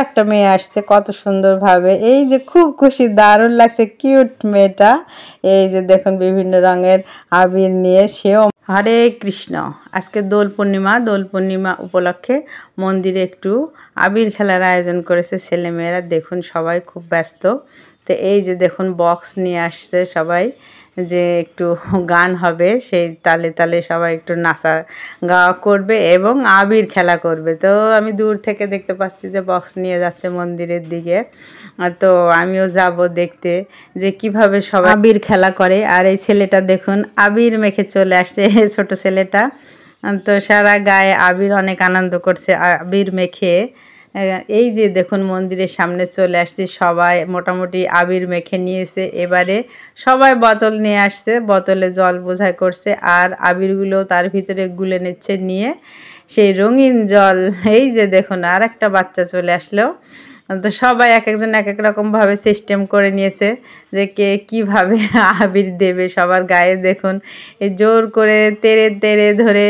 একটা মেয়ে আসছে কত সুন্দরভাবে, এই যে খুব খুশি, দারুণ লাগছে, কিউট মেয়েটা। এই যে দেখুন বিভিন্ন রঙের আবির নিয়ে সেও। হরে কৃষ্ণ। আজকে দোল পূর্ণিমা, দোল পূর্ণিমা উপলক্ষে মন্দিরে একটু আবির খেলার আয়োজন করেছে ছেলেমেয়েরা। দেখুন সবাই খুব ব্যস্ত। তো এই যে দেখুন বক্স নিয়ে আসছে সবাই, যে একটু গান হবে, সেই তালে তালে সবাই একটু নাচা গাওয়া করবে এবং আবির খেলা করবে। তো আমি দূর থেকে দেখতে পাচ্ছি যে বক্স নিয়ে যাচ্ছে মন্দিরের দিকে। তো আমিও যাব দেখতে যে কিভাবে সবাই আবির খেলা করে। আর এই ছেলেটা দেখুন আবির মেখে চলে আসছে, ছোট ছেলেটা। তো সারা গায়ে আবির, অনেক আনন্দ করছে আবির মেখে। এই যে দেখুন মন্দিরের সামনে চলে আসছি, সবাই মোটামুটি আবির মেখে নিয়েছে। এবারে সবাই বোতল নিয়ে আসছে, বোতলে জল বোঝাই করছে আর আবিরগুলো তার ভিতরে গুলে নিচ্ছে, নিয়ে সেই রঙিন জল। এই যে দেখুন আর একটা বাচ্চা চলে আসলো। তো সবাই এক একজন এক এক রকমভাবে সিস্টেম করে নিয়েছে যে কে কীভাবে আবির দেবে। সবার গায়ে দেখুন এই জোর করে তেড়ে তেড়ে ধরে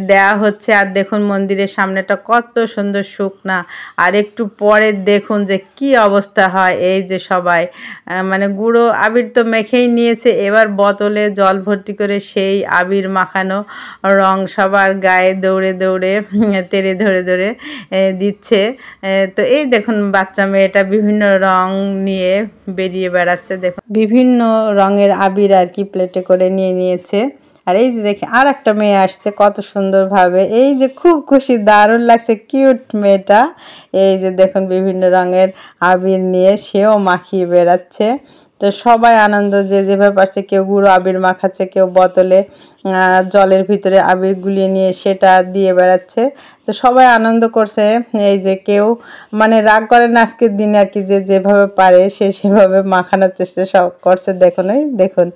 দেওয়া হচ্ছে। আর দেখুন মন্দিরের সামনেটা কত সুন্দর শুকনা। আর একটু পরে দেখুন যে কি অবস্থা হয়। এই যে সবাই মানে গুঁড়ো আবির তো মেখেই নিয়েছে, এবার বোতলে জল ভর্তি করে সেই আবির মাখানো রং সবার গায়ে দৌড়ে দৌড়ে তেড়ে ধরে ধরে দিচ্ছে। তো এই দেখুন বাচ্চা মেয়েটা বিভিন্ন রং নিয়ে বেরিয়ে বেড়াচ্ছে। দেখুন বিভিন্ন রঙের আবির আর কি প্লেটে করে নিয়ে নিয়েছে। আর এই যে দেখে আর একটা মেয়ে আসছে কত সুন্দরভাবে, এই যে খুব খুশি, দারুণ লাগছে, কিউট মেয়েটা। এই যে দেখুন বিভিন্ন রঙের আবির নিয়ে সেও মাখিয়ে বেড়াচ্ছে। তো সবাই আনন্দ, যে যেভাবে পারছে, কেউ গুঁড়ো আবির মাখাচ্ছে, কেউ বোতলে জলের ভিতরে আবির গুলিয়ে নিয়ে সেটা দিয়ে বেড়াচ্ছে। তো সবাই আনন্দ করছে। এই যে কেউ মানে রাগ করে না আজকের দিনে আর কি, যে যেভাবে পারে সে সেভাবে মাখানোর চেষ্টা সব করছে। দেখুন ওই দেখুন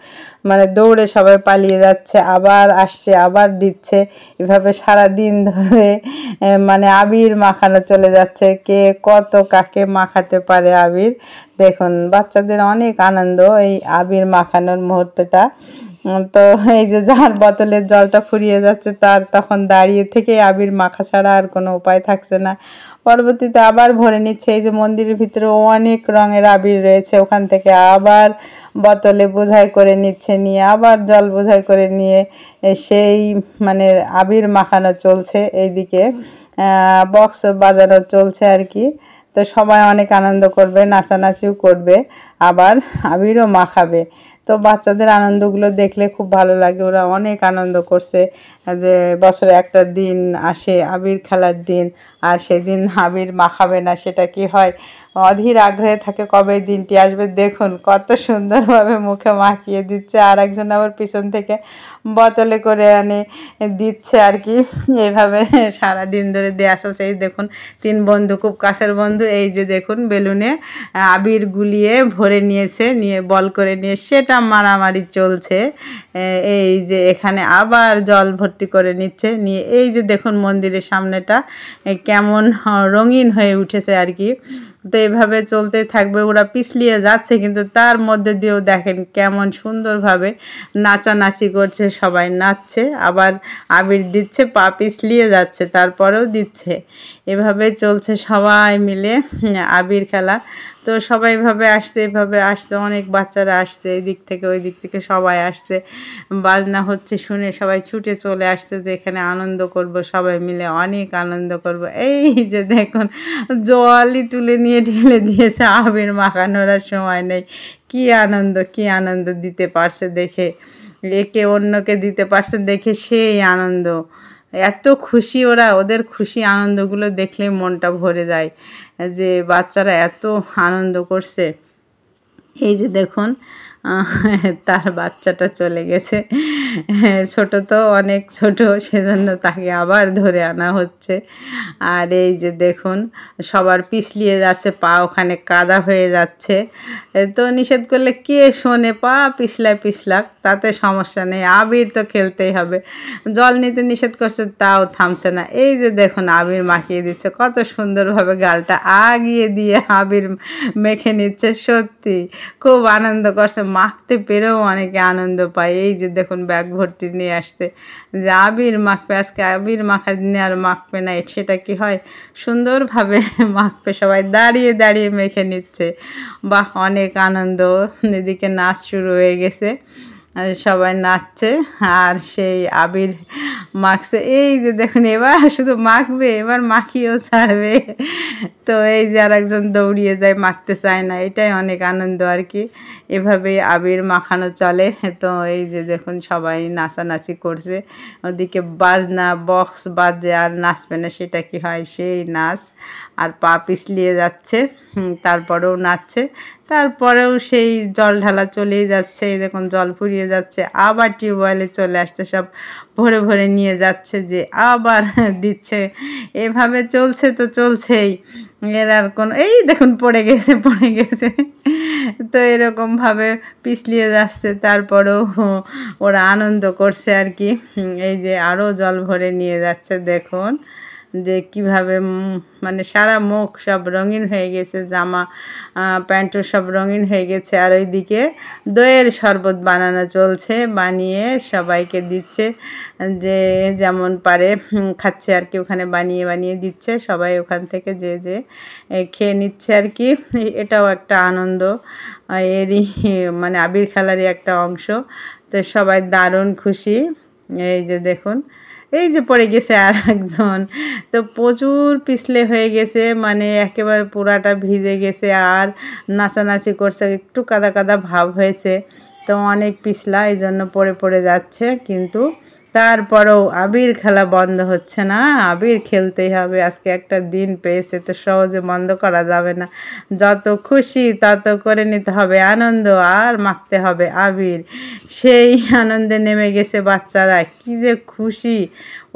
মানে দৌড়ে সবাই পালিয়ে যাচ্ছে, আবার আসছে, আবার দিচ্ছে, এভাবে সারা দিন ধরে মানে আবির মাখানো চলে যাচ্ছে। কে কত কাকে মাখাতে পারে আবির। দেখুন বাচ্চাদের অনেক আনন্দ এই আবির মাখানোর মুহূর্তটা। তো এই যে যার বোতলের জলটা ফুরিয়ে যাচ্ছে তার তখন দাঁড়িয়ে থেকে আবির মাখা ছাড়া আর কোনো উপায় থাকছে না। পরবর্তীতে আবার ভরে নিচ্ছে। এই যে মন্দিরের ভিতরে অনেক রঙের আবির রয়েছে, ওখান থেকে আবার বোতলে বোঝাই করে নিচ্ছে, নিয়ে আবার জল বোঝাই করে নিয়ে সেই মানে আবির মাখানো চলছে। এইদিকে বক্স বাজানো চলছে আর কি। তো সবাই অনেক আনন্দ করবে, নাচানাচিও করবে, আবার আবিরও মাখাবে। তো বাচ্চাদের আনন্দগুলো দেখলে খুব ভালো লাগে, ওরা অনেক আনন্দ করছে যে বছরে একটা দিন আসে আবির খেলার দিন, আর সেদিন আবির মাখাবে না সেটা কি হয়, অধীর আগ্রহে থাকে কবে দিনটি আসবে। দেখুন কত সুন্দরভাবে মুখে মাখিয়ে দিচ্ছে, আর একজন আবার পিছন থেকে বোতলে করে আনে দিচ্ছে আর কি। এইভাবে সারাদিন ধরে দেওয়া চলছে। এই দেখুন তিন বন্ধু, খুব কাছের বন্ধু, এই যে দেখুন বেলুনে আবির গুলিয়ে ভরে নিয়েছে, নিয়ে বল করে নিয়ে সেটা মারামারি চলছে। এই যে এখানে আবার জল ভর্তি করে নিচ্ছে, নিয়ে এই যে দেখুন মন্দিরের সামনেটা কেমন রঙিন হয়ে উঠেছে আর কি। তো এভাবে চলতে থাকবে, ওরা পিছলিয়ে যাচ্ছে কিন্তু তার মধ্যে দিয়েও দেখেন কেমন সুন্দরভাবে নাচানাচি করছে, সবাই নাচছে, আবার আবির দিচ্ছে, পা পিছলিয়ে যাচ্ছে তারপরেও দিচ্ছে। এভাবে চলছে সবাই মিলে আবির খেলা। তো সবাই এভাবে আসছে, এভাবে আসছে, অনেক বাচ্চারা আসছে, এই দিক থেকে ওই দিক থেকে সবাই আসছে, বাজনা হচ্ছে শুনে সবাই ছুটে চলে আসছে যে এখানে আনন্দ করব, সবাই মিলে অনেক আনন্দ করব। এই যে দেখুন জলই তুলে নিয়ে ঢেলে দিয়েছে, আবির মাখানোর আর সময় নেই। কি আনন্দ, কি আনন্দ দিতে পারছে দেখে, একে অন্যকে দিতে পারছে দেখে সেই আনন্দ। এত খুশি ওরা, ওদের খুশি আনন্দগুলো দেখলেই মনটা ভরে যায় যে বাচ্চারা এত আনন্দ করছে। এই যে দেখুন তার বাচ্চাটা চলে গেছে, ছোট তো অনেক ছোট, সেজন্য তাকে আবার ধরে আনা হচ্ছে। আর এই যে দেখুন সবার পিছলিয়ে যাচ্ছে, পা ওখানে কাদা হয়ে যাচ্ছে। তো নিষেধ করলে কে শোনে, পা পিছলায় পিছলাক, তাতে সমস্যা নেই, আবির তো খেলতেই হবে। জল নিতে নিষেধ করছে তাও থামছে না। এই যে দেখুন আবির মাখিয়ে দিচ্ছে, কত সুন্দরভাবে গালটা আগিয়ে দিয়ে আবির মেখে নিচ্ছে। সত্যি খুব আনন্দ করছে, মাখতে পেরেও অনেকে আনন্দ পায়। এই যে দেখুন ব্যাগ ব্যাগ ভর্তি নিয়ে আসছে যে আবির মাখবে, আজকে আবির মাখার দিনে আর মাখবে না, সেটা কি হয়, সুন্দরভাবে মাখবে। সবাই দাঁড়িয়ে দাঁড়িয়ে মেখে নিচ্ছে। বাহ, অনেক আনন্দ। এদিকে নাচ শুরু হয়ে গেছে, সবাই নাচছে আর সেই আবির মাখছে। এই যে দেখুন, এবার শুধু মাখবে, এবার মাখিয়েও ছাড়বে। তো এই যে আর একজন দৌড়িয়ে যায়, মাখতে চায় না। এটাই অনেক আনন্দ আর কি, এভাবেই আবির মাখানো চলে। তো এই যে দেখুন সবাই নাচানাচি করছে, ওদিকে বাজনা বক্স বাজে আর নাচবে না, সেটা কি হয়, সেই নাচ। আর পা পিছলিয়ে যাচ্ছে, তারপরেও নাচছে। তারপরেও সেই জল ঢালা চলেই যাচ্ছে। এই দেখুন জল ফুরিয়ে যাচ্ছে, আবার টিউবওয়েলে চলে আসছে, সব ভরে ভরে নিয়ে যাচ্ছে, যে আবার দিচ্ছে। এভাবে চলছে তো চলছেই, এর আর কোনো, এই দেখুন পড়ে গেছে পড়ে গেছে। তো এরকমভাবে পিছলিয়ে যাচ্ছে, তারপরেও ওরা আনন্দ করছে আর কি। এই যে আরও জল ভরে নিয়ে যাচ্ছে, দেখুন যে কিভাবে মানে সারা মুখ সব রঙিন হয়ে গেছে, জামা প্যান্টও সব রঙিন হয়ে গেছে। আর ওইদিকে দইয়ের শরবত বানানো চলছে, বানিয়ে সবাইকে দিচ্ছে, যে যেমন পারে খাচ্ছে আর কি। ওখানে বানিয়ে বানিয়ে দিচ্ছে, সবাই ওখান থেকে যে যে খেয়ে নিচ্ছে আর কি। এটাও একটা আনন্দ, এরই মানে আবির খেলারই একটা অংশ। তো সবাই দারুণ খুশি। এই যে দেখুন, এই যে পড়ে গেছে আর একজন, তো প্রচুর পিছলে হয়ে গেছে, মানে একেবারে পুরাটা ভিজে গেছে আর নাচানাচি করছে, একটু কাদা কাদা ভাব হয়েছে। তো অনেক পিছলা, এই জন্য পড়ে পড়ে যাচ্ছে। কিন্তু তারপরেও আবির খেলা বন্ধ হচ্ছে না, আবির খেলতেই হবে। আজকে একটা দিন পেয়েছে, তো সহজে বন্ধ করা যাবে না। যত খুশি তত করে নিতে হবে আনন্দ, আর মাখতে হবে আবির। সেই আনন্দে নেমে গেছে বাচ্চারা, কি যে খুশি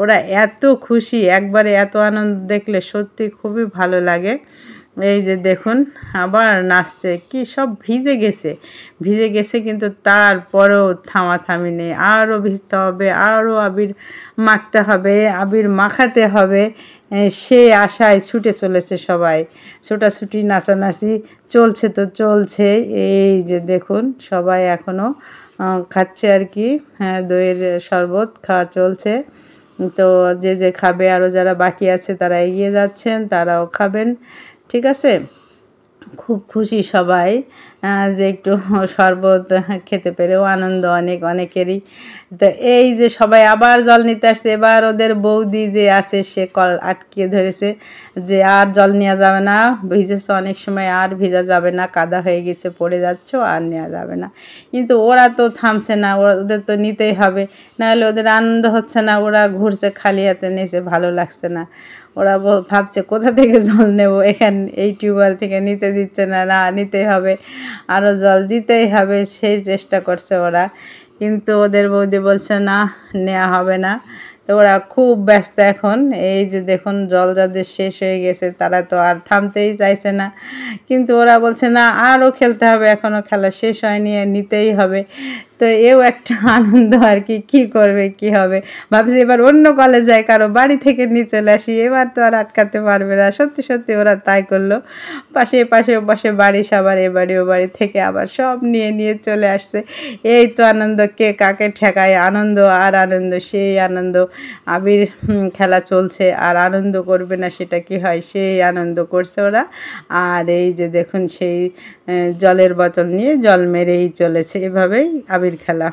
ওরা, এত খুশি, একবারে এত আনন্দ দেখলে সত্যি খুবই ভালো লাগে। এই যে দেখুন আবার নাচছে, কি সব ভিজে গেছে ভিজে গেছে, কিন্তু তারপরেও থামাথামি নেই, আরও ভিজতে হবে, আরও আবির মাখতে হবে, আবির মাখাতে হবে। সেই আশায় ছুটে চলেছে সবাই, ছোটাছুটি নাচানাচি চলছে তো চলছে। এই যে দেখুন সবাই এখনও খাচ্ছে আর কি, হ্যাঁ দইয়ের শরবত খাওয়া চলছে। তো যে যে খাবে, আরও যারা বাকি আছে তারা এগিয়ে যাচ্ছেন, তারাও খাবেন, ঠিক আছে। খুব খুশি সবাই যে একটু শরবত খেতে পেরেও আনন্দ অনেক অনেকেরই। তো এই যে সবাই আবার জল নিতে আসছে, এবার ওদের বৌদি যে আছে সে কল আটকিয়ে ধরেছে যে আর জল নেওয়া যাবে না, ভিজেছে অনেক সময়, আর ভেজা যাবে না, কাদা হয়ে গেছে, পড়ে যাচ্ছ, আর নেওয়া যাবে না। কিন্তু ওরা তো থামছে না, ওদের তো নিতেই হবে, নাহলে ওদের আনন্দ হচ্ছে না। ওরা ঘুরছে খালি হাতে, নিচে ভালো লাগছে না। ওরা ভাবছে কোথা থেকে জল নেব, এই টিউবওয়েল থেকে নিতে দিচ্ছে না, না নিতেই হবে, আরও জল দিতেই হবে, সেই চেষ্টা করছে ওরা। কিন্তু ওদের বৌদি বলছে না, নেওয়া হবে না। তো ওরা খুব ব্যস্ত এখন। এই যে দেখুন জল যাদের শেষ হয়ে গেছে তারা তো আর থামতেই চাইছে না, কিন্তু ওরা বলছে না, আরও খেলতে হবে, এখনও খেলা শেষ হয়নি, নিতেই হবে। তো এও একটা আনন্দ আর কি, কী করবে কি হবে, ভাবছি এবার অন্য কলে যাই, কারো বাড়ি থেকে নিয়ে চলে আসি, এবার তো আর আটকাতে পারবে না। সত্যি সত্যি ওরা তাই করলো, পাশে বাড়ি, সবার এ বাড়ি ও বাড়ি থেকে আবার সব নিয়ে নিয়ে চলে আসছে। এই তো আনন্দ, কে কাকে ঠেকায়, আনন্দ আর আনন্দ, সেই আনন্দ। আবির খেলা চলছে, আর আনন্দ করবে না সেটা কি হয়, সেই আনন্দ করছে ওরা। আর এই যে দেখুন সেই জলের বোতল নিয়ে জল মেরেই চলেছে, এভাবেই আবির খেলা।